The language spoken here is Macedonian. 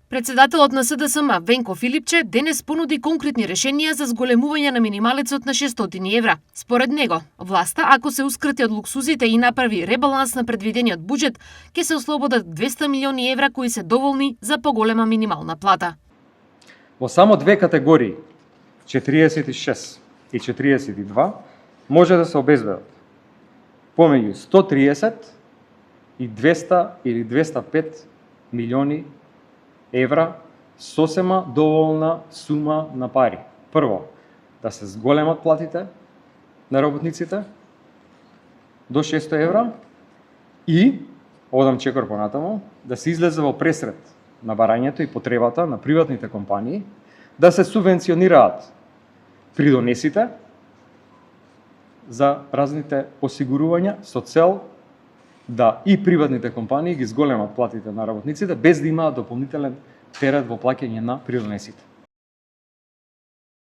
Председателот на СДСМ Венко Филипче денес понуди конкретни решенија за зголемување на минималецот на 600 евра. Според него, власта, ако се ускрати од луксузите и направи ребаланс на предвидениот буџет, ќе се ослободат 200 милиони евра кои се доволни за поголема минимална плата. Во само две категории, 46 и 42, може да се обезбедат помеѓу 130 и 200 или 205 милиони евра сосема доволна сума на пари. Прво, да се зголемат платите на работниците до 600 евра и, одам чекор понатаму, да се излезе во пресред на барањето и потребата на приватните компании да се субвенционираат придонесите за разните осигурувања со цел да и приватните компании ги зголемат платите на работниците без да имаат дополнителен терет во плаќање на придонесите.